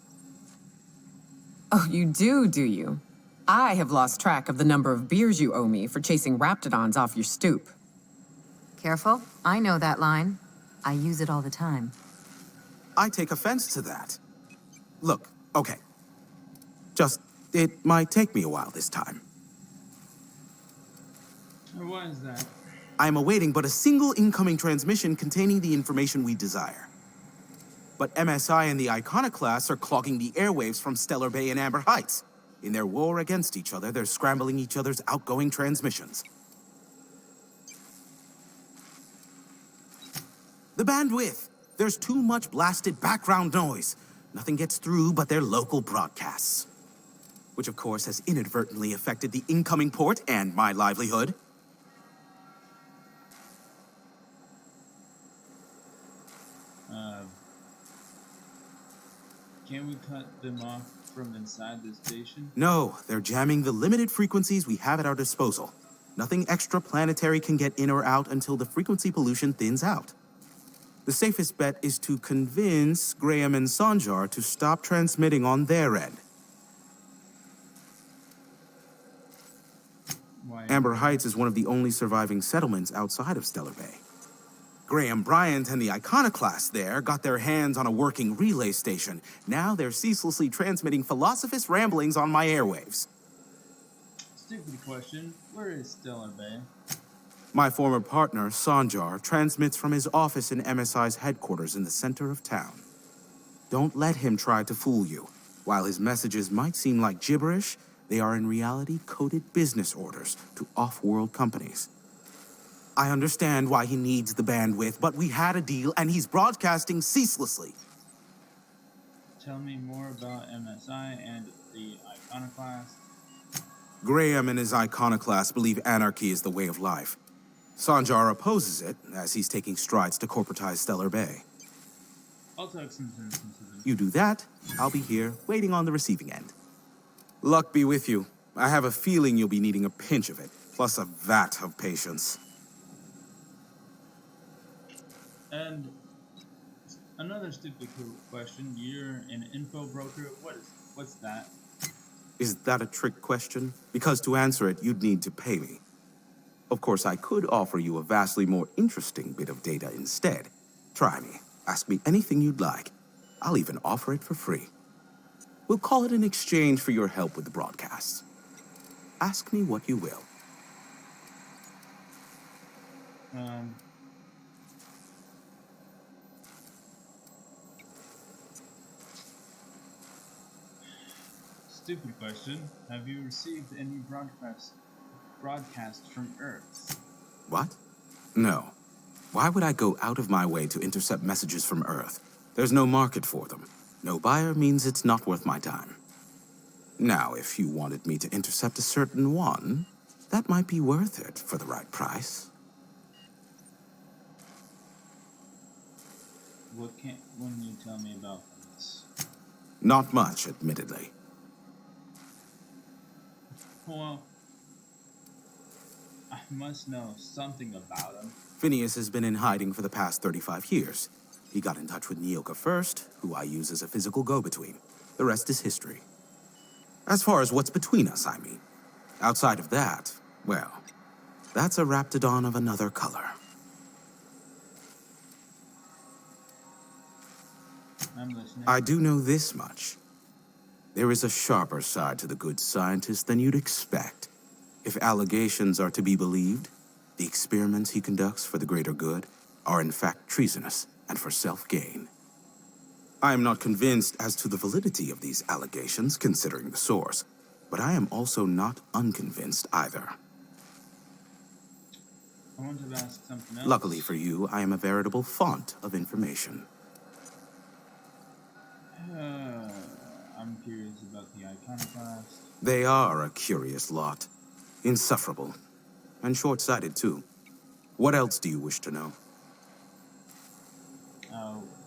[SPEAKER 4] Oh, you do you? I have lost track of the number of beers you owe me for chasing raptidons off your stoop.
[SPEAKER 6] Careful, I know that line. I use it all the time.
[SPEAKER 10] I take offense to that. Look, okay. It might take me a while this time.
[SPEAKER 2] Why is that?
[SPEAKER 10] I am awaiting but a single incoming transmission containing the information we desire. But MSI and the Iconoclasts are clogging the airwaves from Stellar Bay and Amber Heights. In their war against each other, they're scrambling each other's outgoing transmissions. The bandwidth. There's too much blasted background noise. Nothing gets through but their local broadcasts. Which, of course, has inadvertently affected the incoming port and my livelihood.
[SPEAKER 2] Can't we cut them off from inside the station?
[SPEAKER 10] No, they're jamming the limited frequencies we have at our disposal. Nothing extraplanetary can get in or out until the frequency pollution thins out. The safest bet is to convince Graham and Sanjar to stop transmitting on their end.
[SPEAKER 2] Why?
[SPEAKER 10] Amber Heights is one of the only surviving settlements outside of Stellar Bay. Graham Bryant and the Iconoclasts there got their hands on a working relay station. Now they're ceaselessly transmitting philosophous ramblings on my airwaves.
[SPEAKER 2] Stupid question. Where is Stellar Bay?
[SPEAKER 10] My former partner, Sanjar, transmits from his office in MSI's headquarters in the center of town. Don't let him try to fool you. While his messages might seem like gibberish, they are in reality coded business orders to off-world companies. I understand why he needs the bandwidth, but we had a deal and he's broadcasting ceaselessly.
[SPEAKER 2] Tell me more about MSI and the Iconoclast.
[SPEAKER 10] Graham and his Iconoclasts believe anarchy is the way of life. Sanjar opposes it, as he's taking strides to corporatize Stellar Bay.
[SPEAKER 2] I'll talk some sense into them.
[SPEAKER 10] You do that, I'll be here, waiting on the receiving end. Luck be with you. I have a feeling you'll be needing a pinch of it, plus a vat of patience.
[SPEAKER 2] And another stupid question. You're an info broker. What's that?
[SPEAKER 10] Is that a trick question? Because to answer it, you'd need to pay me. Of course, I could offer you a vastly more interesting bit of data instead. Try me. Ask me anything you'd like. I'll even offer it for free. We'll call it an exchange for your help with the broadcasts. Ask me what you will.
[SPEAKER 2] Stupid question. Have you received any broadcasts from Earth?
[SPEAKER 10] What? No. Why would I go out of my way to intercept messages from Earth? There's no market for them. No buyer means it's not worth my time. Now, if you wanted me to intercept a certain one, that might be worth it for the right price.
[SPEAKER 2] What can you tell me about this?
[SPEAKER 10] Not much, admittedly.
[SPEAKER 2] Well, I must know something about him.
[SPEAKER 10] Phineas has been in hiding for the past 35 years. He got in touch with Nyoka first, who I use as a physical go-between. The rest is history. As far as what's between us, I mean. Outside of that, well, that's a Raptidon of another color.
[SPEAKER 2] I'm listening.
[SPEAKER 10] I do know this much. There is a sharper side to the good scientist than you'd expect. If allegations are to be believed, the experiments he conducts for the greater good are in fact treasonous and for self-gain. I am not convinced as to the validity of these allegations, considering the source, but I am also not unconvinced either.
[SPEAKER 2] I wanted to ask something else.
[SPEAKER 10] Luckily for you, I am a veritable font of information.
[SPEAKER 2] I'm curious about the Iconoclast.
[SPEAKER 10] They are a curious lot. Insufferable. And short-sighted, too. What else do you wish to know?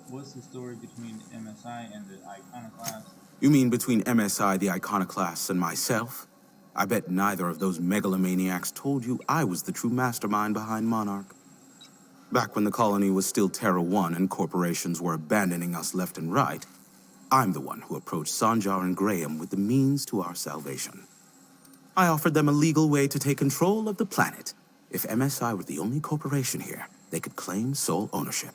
[SPEAKER 2] What's the story between MSI and the Iconoclast?
[SPEAKER 10] You mean between MSI, the Iconoclasts, and myself? I bet neither of those megalomaniacs told you I was the true mastermind behind Monarch. Back when the colony was still Terra 1 and corporations were abandoning us left and right, I'm the one who approached Sanjar and Graham with the means to our salvation. I offered them a legal way to take control of the planet. If MSI were the only corporation here, they could claim sole ownership.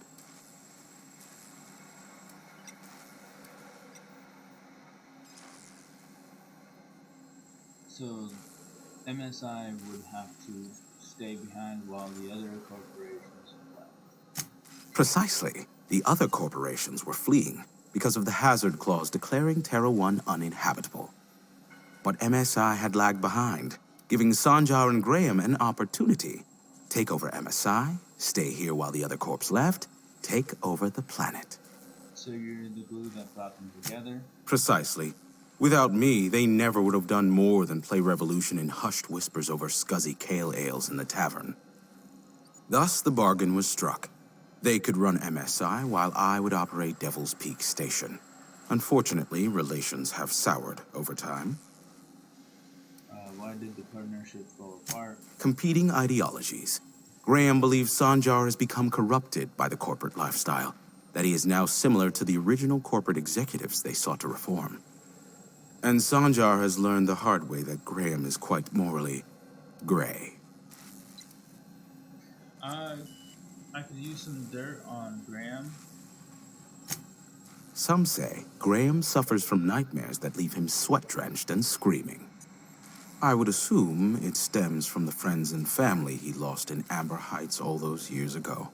[SPEAKER 2] So, MSI would have to stay behind while the other corporations left.
[SPEAKER 10] Precisely. The other corporations were fleeing because of the hazard clause declaring Terra 1 uninhabitable. But MSI had lagged behind, giving Sanjar and Graham an opportunity. Take over MSI, stay here while the other corps left, take over the planet.
[SPEAKER 2] So you're the glue that brought them together?
[SPEAKER 10] Precisely. Without me, they never would have done more than play Revolution in hushed whispers over scuzzy kale ales in the tavern. Thus, the bargain was struck. They could run MSI while I would operate Devil's Peak Station. Unfortunately, relations have soured over time.
[SPEAKER 2] Why did the partnership fall apart?
[SPEAKER 10] Competing ideologies. Graham believes Sanjar has become corrupted by the corporate lifestyle, that he is now similar to the original corporate executives they sought to reform. And Sanjar has learned the hard way that Graham is quite morally gray.
[SPEAKER 2] I could use some dirt on Graham.
[SPEAKER 10] Some say Graham suffers from nightmares that leave him sweat-drenched and screaming. I would assume it stems from the friends and family he lost in Amber Heights all those years ago.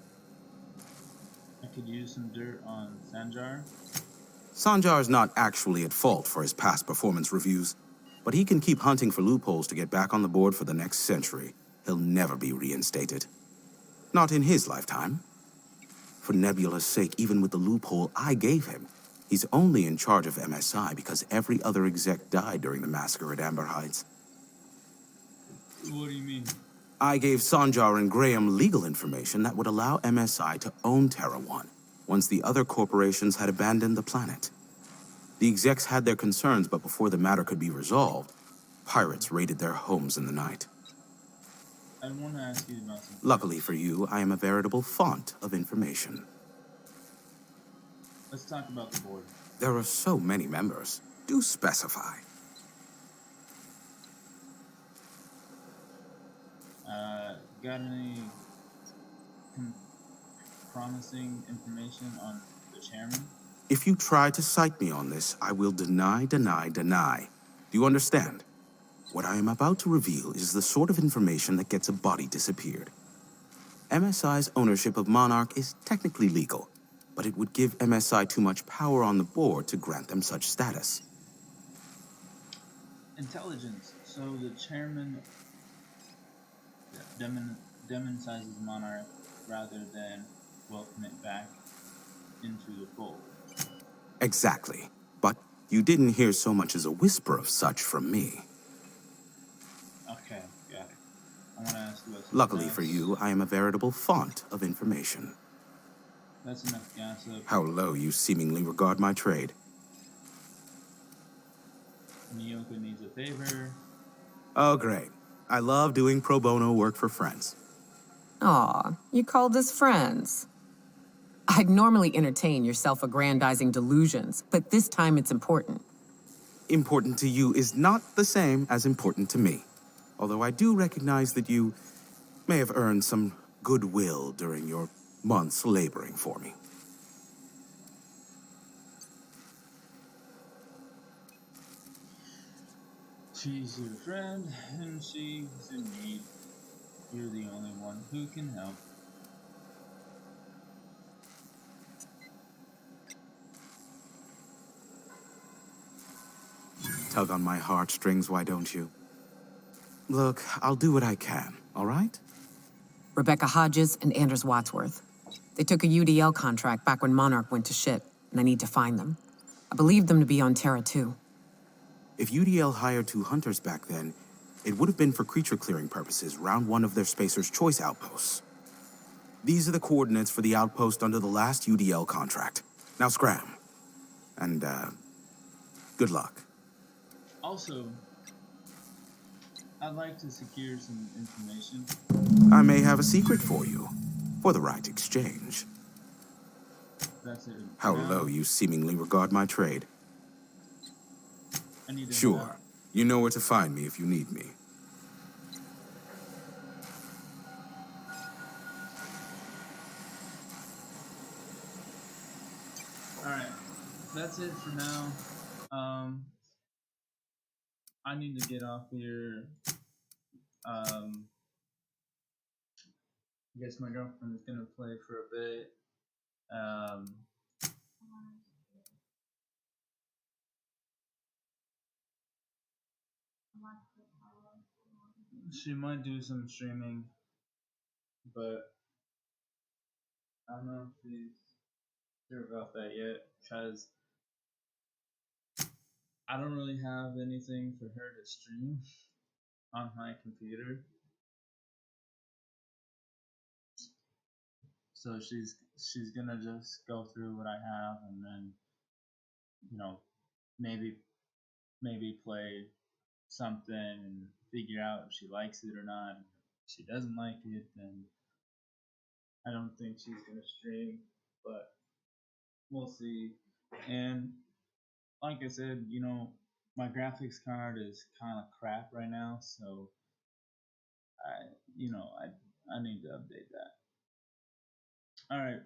[SPEAKER 2] I could use some dirt on Sanjar.
[SPEAKER 10] Sanjar is not actually at fault for his past performance reviews, but he can keep hunting for loopholes to get back on the board for the next century. He'll never be reinstated. Not in his lifetime. For Nebula's sake, even with the loophole I gave him, he's only in charge of MSI because every other exec died during the massacre at Amber Heights.
[SPEAKER 2] What do you mean?
[SPEAKER 10] I gave Sanjar and Graham legal information that would allow MSI to own Terra 1, once the other corporations had abandoned the planet. The execs had their concerns, but before the matter could be resolved, pirates raided their homes in the night.
[SPEAKER 2] I want to ask you about something.
[SPEAKER 10] Luckily for you, I am a veritable font of information.
[SPEAKER 2] Let's talk about the board.
[SPEAKER 10] There are so many members. Do specify.
[SPEAKER 2] Got any promising information on the chairman?
[SPEAKER 10] If you try to cite me on this, I will deny, deny, deny. Do you understand? What I am about to reveal is the sort of information that gets a body disappeared. MSI's ownership of Monarch is technically legal, but it would give MSI too much power on the board to grant them such status.
[SPEAKER 2] Intelligence. So the chairman demon sizes Monarch rather than welcome it back into the fold.
[SPEAKER 10] Exactly. But you didn't hear so much as a whisper of such from me.
[SPEAKER 2] Okay, got it. I want to ask you about something
[SPEAKER 10] Luckily
[SPEAKER 2] else.
[SPEAKER 10] for you, I am a veritable font of information.
[SPEAKER 2] That's enough gossip.
[SPEAKER 10] How low you seemingly regard my trade.
[SPEAKER 2] Nyoka needs a favor.
[SPEAKER 10] Oh, great. I love doing pro bono work for friends.
[SPEAKER 4] Aw, you called us friends. I'd normally entertain your self-aggrandizing delusions, but this time it's important.
[SPEAKER 10] Important to you is not the same as important to me. Although I do recognize that you may have earned some goodwill during your months laboring for me.
[SPEAKER 2] She's your friend, and she's in need. You're the only one who can help.
[SPEAKER 10] Tug on my heartstrings, why don't you? Look, I'll do what I can, all right?
[SPEAKER 4] Rebecca Hodges and Anders Wadsworth. They took a UDL contract back when Monarch went to shit, and I need to find them. I believe them to be on Terra 2.
[SPEAKER 10] If UDL hired 2 hunters back then, it would have been for creature clearing purposes round one of their Spacer's Choice outposts. These are the coordinates for the outpost under the last UDL contract. Now scram. And, good luck.
[SPEAKER 2] Also, I'd like to secure some information.
[SPEAKER 10] I may have a secret for you, for the right exchange.
[SPEAKER 2] That's it.
[SPEAKER 10] How
[SPEAKER 2] Now,
[SPEAKER 10] low you seemingly regard my trade.
[SPEAKER 2] I need to
[SPEAKER 10] Sure. You know where to find me if you need me.
[SPEAKER 2] Alright, that's it for now. I need to get off here. I guess my girlfriend is gonna play for a bit. She might do some streaming, but I don't know if she's sure about that yet, because I don't really have anything for her to stream on my computer. So she's gonna just go through what I have and then, you know, maybe play something and figure out if she likes it or not. If she doesn't like it, then I don't think she's gonna stream, but we'll see. And like I said, you know, my graphics card is kind of crap right now, so I need to update that. All right.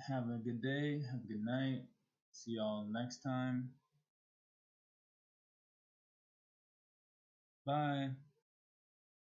[SPEAKER 2] Have a good day. Have a good night. See y'all next time. Bye.